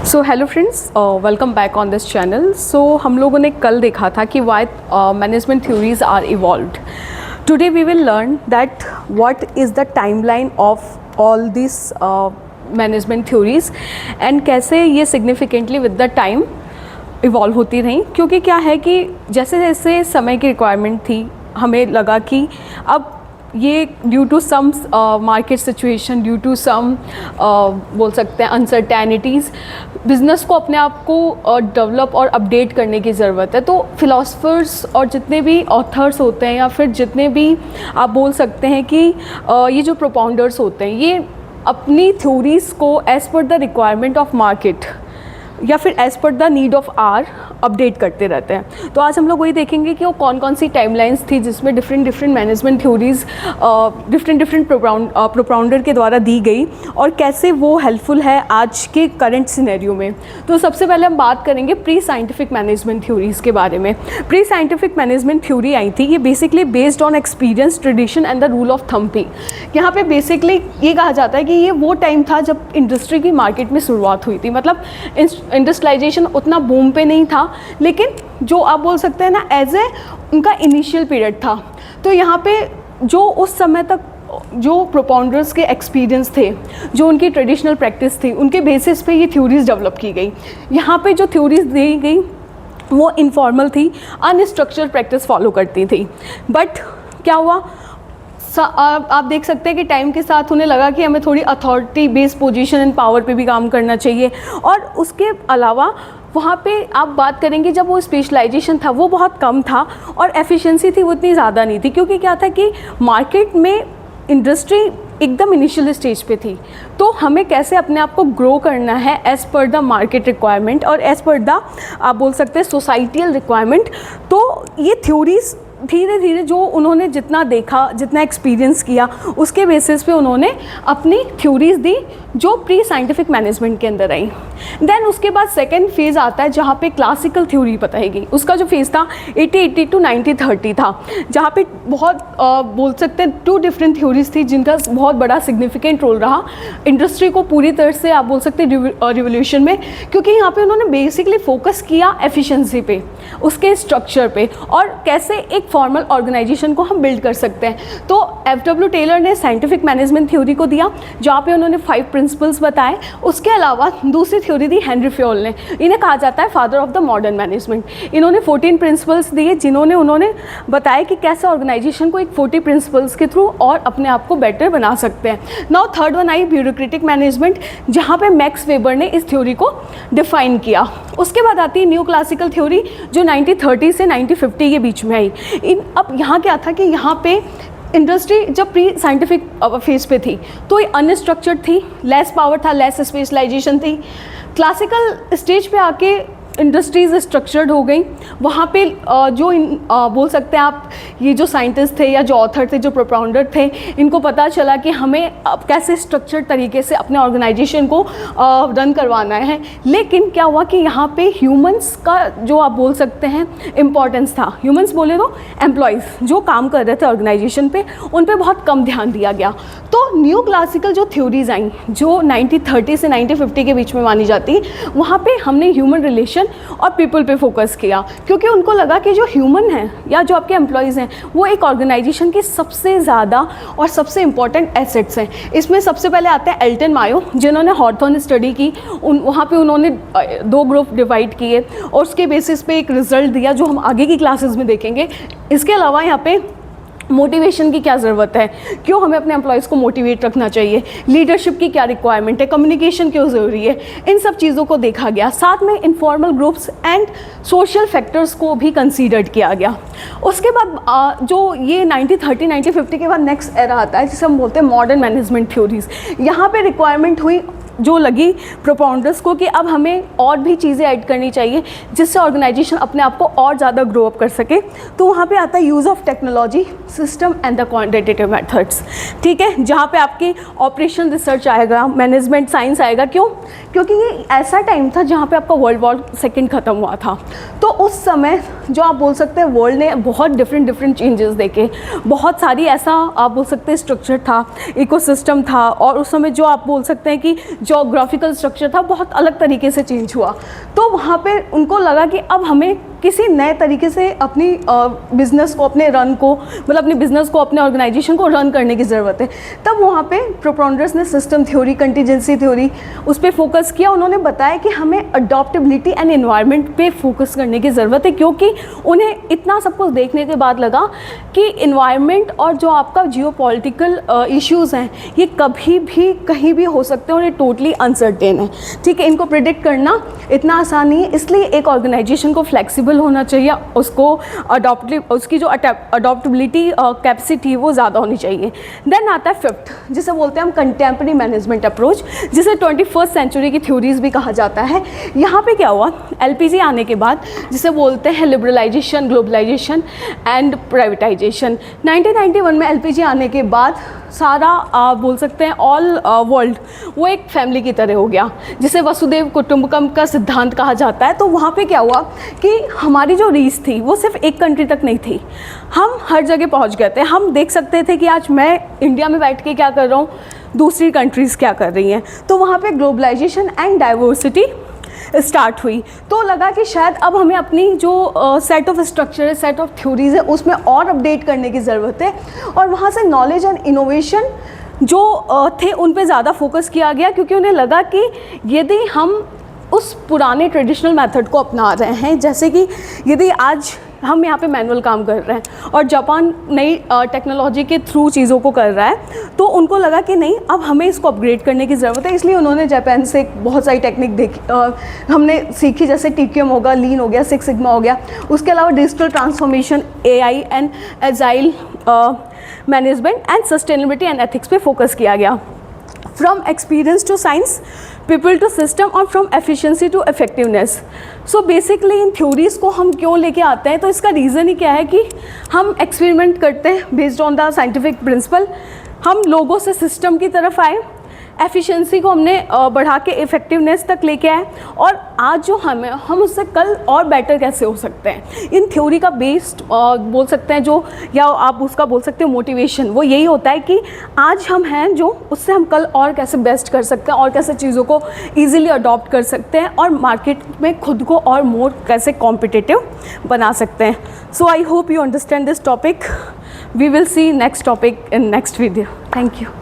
So hello friends, welcome back on this channel. So हम लोगों ने कल देखा था कि why management theories are evolved. Today we will learn that what is the timeline of all this management theories and कैसे ये significantly with the time evolve होती रहीं। क्योंकि क्या है कि जैसे जैसे समय की रिक्वायरमेंट थी, हमें लगा कि अब ये due to some market situation, due to some बोल सकते हैं अनसर्टेनिटीज़, बिज़नेस को अपने आप को डेवलप और अपडेट करने की ज़रूरत है। तो फिलोसफर्स और जितने भी ऑथर्स होते हैं या फिर जितने भी आप बोल सकते हैं कि ये जो प्रोपाउंडर्स होते हैं, ये अपनी थ्योरीज़ को as per the requirement of market या फिर as per the need of our update करते रहते हैं। तो आज हम लोग वही देखेंगे कि वो कौन कौन सी टाइमलाइंस थी जिसमें different management theories different propounder के द्वारा दी गई और कैसे वो हेल्पफुल है आज के करंट सिनेरियो में। तो सबसे पहले हम बात करेंगे प्री साइंटिफिक मैनेजमेंट थ्योरीज़ के बारे में। प्री साइंटिफिक मैनेजमेंट थ्योरी आई थी, ये basically based on experience, tradition and the rule of thumb थी। यहाँ पे बेसिकली ये कहा जाता है कि ये वो टाइम था जब इंडस्ट्री की मार्केट में शुरुआत हुई थी। मतलब इंडस्ट्रियलाइजेशन उतना बूम पे नहीं था, लेकिन जो आप बोल सकते हैं ना एज ए उनका इनिशियल पीरियड था। तो यहाँ पे जो उस समय तक जो प्रोपाउंडर्स के एक्सपीरियंस थे, जो उनकी ट्रेडिशनल प्रैक्टिस थी, उनके बेसिस पे ये थ्योरीज डेवलप की गई। यहाँ पे जो थ्योरीज दी गई वो इनफॉर्मल थी, अनस्ट्रक्चर्ड प्रैक्टिस फॉलो करती थी। बट क्या हुआ, आप देख सकते हैं कि टाइम के साथ उन्हें लगा कि हमें थोड़ी authority based position and power पे भी काम करना चाहिए। और उसके अलावा वहाँ पे आप बात करेंगे जब वो स्पेशलाइजेशन था वो बहुत कम था और एफिशिएंसी थी वो इतनी ज़्यादा नहीं थी। क्योंकि क्या था कि मार्केट में इंडस्ट्री एकदम इनिशियल स्टेज पे थी। तो हमें कैसे अपने आप को ग्रो करना है as per the market requirement और एज़ पर द आप बोल सकते हैं सोसाइटियल रिक्वायरमेंट। तो ये थ्योरीज धीरे धीरे जो उन्होंने जितना देखा, जितना एक्सपीरियंस किया, उसके बेसिस पे उन्होंने अपनी थ्योरीज दी जो प्री साइंटिफिक मैनेजमेंट के अंदर आई। देन उसके बाद सेकेंड फेज़ आता है जहाँ पे क्लासिकल थ्योरी बताई गई। उसका जो फेज़ था 80 टू 90-30 था, जहाँ पे बहुत बोल सकते हैं 2 डिफरेंट थ्योरीज थी जिनका बहुत बड़ा सिग्निफिकेंट रोल रहा इंडस्ट्री को पूरी तरह से आप बोल सकते हैं रिवोल्यूशन में। क्योंकि यहाँ पे उन्होंने बेसिकली फोकस किया एफिशिएंसी पे, उसके स्ट्रक्चर पे और कैसे एक फॉर्मल ऑर्गेनाइजेशन को हम बिल्ड कर सकते हैं। तो एफ.डब्ल्यू. टेलर ने साइंटिफिक मैनेजमेंट थ्योरी को दिया जहाँ पे उन्होंने 5 प्रिंसिपल्स बताए। उसके अलावा दूसरी थ्योरी दी हेनरी फ्योल ने, इन्हें कहा जाता है father of the modern management. इन्होंने 14 प्रिंसिपल्स दिए जिन्होंने उन्होंने बताया कि कैसे ऑर्गेनाइजेशन को एक 40 प्रिंसिपल्स के थ्रू और अपने आप को बेटर बना सकते हैं। नाउ थर्ड वन आई ब्यूरोक्रेटिक मैनेजमेंट, जहाँ पे मैक्स वेबर ने इस थ्योरी को डिफाइन किया। उसके बाद आती है न्यू क्लासिकल थ्योरी जो 1930 से 1950 के बीच में आई। अब यहाँ क्या था कि यहाँ पे इंडस्ट्री जब प्री साइंटिफिक फेज पे थी तो ये अनस्ट्रक्चर्ड थी, लेस पावर था, लेस स्पेशलाइजेशन थी। क्लासिकल स्टेज पे आके इंडस्ट्रीज़ स्ट्रक्चर्ड हो गई। वहाँ पे जो बोल सकते हैं आप, ये जो साइंटिस्ट थे या जो ऑथर थे, जो प्रोपाउंडर थे, इनको पता चला कि हमें अब कैसे स्ट्रक्चर्ड तरीके से अपने ऑर्गेनाइजेशन को रन करवाना है। लेकिन क्या हुआ कि यहाँ पे ह्यूमंस का जो आप बोल सकते हैं इम्पॉर्टेंस था, ह्यूमंस बोले तो एम्प्लॉयज़ जो काम कर रहे थे ऑर्गेनाइजेशन पे, उन पे बहुत कम ध्यान दिया गया। तो न्यू क्लासिकल जो थ्योरीज आई जो 1930 से 1950 के बीच में मानी जाती, वहाँ पे हमने ह्यूमन रिलेशन और पीपल पे फोकस किया। क्योंकि उनको लगा कि जो ह्यूमन हैं या जो आपके एम्प्लॉयज़ हैं वो एक ऑर्गेनाइजेशन की सबसे ज़्यादा और सबसे इम्पॉर्टेंट एसेट्स हैं। इसमें सबसे पहले आते हैं एल्टन मायो, जिन्होंने हॉथॉर्न स्टडी की। वहाँ पे उन्होंने 2 ग्रुप डिवाइड किए और उसके बेसिस पे एक रिजल्ट दिया जो हम आगे की क्लासेस में देखेंगे। इसके अलावा यहाँ पे मोटिवेशन की क्या ज़रूरत है, क्यों हमें अपने एम्प्लॉयज़ को मोटिवेट रखना चाहिए, लीडरशिप की क्या रिक्वायरमेंट है, कम्युनिकेशन क्यों ज़रूरी है, इन सब चीज़ों को देखा गया। साथ में informal groups and social factors को भी कंसीडर किया गया। उसके बाद जो ये 1930-1950 के बाद नेक्स्ट एरा आता है जिसे हम बोलते हैं मॉडर्न मैनेजमेंट थ्योरीज़। यहाँ पे रिक्वायरमेंट हुई जो लगी प्रोपाउंडर्स को कि अब हमें और भी चीज़ें ऐड करनी चाहिए जिससे ऑर्गेनाइजेशन अपने आप को और ज़्यादा ग्रो अप कर सके। तो वहाँ पे आता है use of technology, system and the quantitative methods. ठीक है, जहाँ पे आपकी ऑपरेशन रिसर्च आएगा, मैनेजमेंट साइंस आएगा। क्यों? क्योंकि ये ऐसा टाइम था जहाँ पे आपका वर्ल्ड वॉर सेकेंड ख़त्म हुआ था। तो उस समय जो आप बोल सकते हैं वर्ल्ड ने बहुत डिफरेंट चेंजेस देखे, बहुत सारी ऐसा आप बोल सकते हैं स्ट्रक्चर था, इकोसिस्टम था। और उस समय जो आप बोल सकते हैं कि जोग्राफिकल स्ट्रक्चर था बहुत अलग तरीके से चेंज हुआ। तो वहाँ पे उनको लगा कि अब हमें किसी नए तरीके से अपनी बिज़नेस को, अपने रन को, मतलब अपने बिज़नेस को, अपने ऑर्गेनाइजेशन को रन करने की ज़रूरत है। तब वहाँ पे प्रोपोंडरस ने सिस्टम थ्योरी, कंटीजेंसी थ्योरी, उस पर फोकस किया। उन्होंने बताया कि हमें अडॉप्टेबिलिटी एंड एनवायरनमेंट पे फोकस करने की ज़रूरत है, क्योंकि उन्हें इतना सब कुछ देखने के बाद लगा कि एनवायरनमेंट और जो आपका जियोपॉलिटिकल इश्यूज़ हैं ये कभी भी कहीं भी हो सकते हैं और ये टोटली अनसर्टेन है। ठीक है, इनको प्रिडिक्ट करना इतना आसान नहीं है, इसलिए एक ऑर्गेनाइजेशन को फ्लेक्सिबल होना चाहिए, उसको उसकी जो अडॉप्टेबिलिटी कैपेसिटी वो ज़्यादा होनी चाहिए। देन आता है फिफ्थ, जिसे बोलते हैं हम कंटेम्प्रेरी मैनेजमेंट अप्रोच, जिसे 21st सेंचुरी की थ्योरीज भी कहा जाता है। यहाँ पे क्या हुआ, एलपीजी आने के बाद जिसे बोलते हैं लिबरलाइजेशन, ग्लोबलाइजेशन एंड प्राइवेटाइजेशन। 1991 में एलपीजी आने के बाद सारा बोल सकते हैं ऑल वर्ल्ड वो एक फैमिली की तरह हो गया, जिसे वसुदेव कुटुंबकम का सिद्धांत कहा जाता है। तो वहाँ पे क्या हुआ कि हमारी जो रीच थी वो सिर्फ एक कंट्री तक नहीं थी, हम हर जगह पहुँच गए थे। हम देख सकते थे कि आज मैं इंडिया में बैठ के क्या कर रहा हूँ, दूसरी कंट्रीज़ क्या कर रही हैं। तो वहाँ पे ग्लोबलाइजेशन एंड डाइवर्सिटी स्टार्ट हुई। तो लगा कि शायद अब हमें अपनी जो सेट ऑफ स्ट्रक्चर है, सेट ऑफ थ्योरीज है, उसमें और अपडेट करने की ज़रूरत है। और वहाँ से नॉलेज एंड इनोवेशन जो थे उन पे ज़्यादा फोकस किया गया, क्योंकि उन्हें लगा कि यदि हम उस पुराने ट्रेडिशनल मेथड को अपना रहे हैं, जैसे कि यदि आज हम यहाँ पे मैनुअल काम कर रहे हैं और जापान नई टेक्नोलॉजी के थ्रू चीज़ों को कर रहा है, तो उनको लगा कि नहीं, अब हमें इसको अपग्रेड करने की ज़रूरत है। इसलिए उन्होंने जापान से बहुत सारी टेक्निक हमने सीखी, जैसे टीकेएम हो गया, लीन हो गया, सिक्स सिग्मा हो गया। उसके अलावा digital transformation, AI and agile management and sustainability and ethics पे फोकस किया गया। From experience to science, people to system और from efficiency to effectiveness. So basically इन थ्योरीज़ को हम क्यों लेके आते हैं, तो इसका रीज़न ही क्या है कि हम एक्सपेरिमेंट करते हैं based on the scientific principle. हम लोगों से सिस्टम की तरफ आए, एफिशिएंसी को हमने बढ़ा के इफ़ेक्टिवनेस तक लेके आए, और आज जो हम उससे कल और बेटर कैसे हो सकते हैं। इन थ्योरी का बेस्ड बोल सकते हैं जो, या आप उसका बोल सकते हैं मोटिवेशन, वो यही होता है कि आज हम हैं जो, उससे हम कल और कैसे बेस्ट कर सकते हैं और कैसे चीज़ों को ईजिली अडॉप्ट कर सकते हैं और मार्केट में खुद को और मोर कैसे कॉम्पिटिटिव बना सकते हैं। So I hope you understand this topic. We will see next topic in next video. Thank you.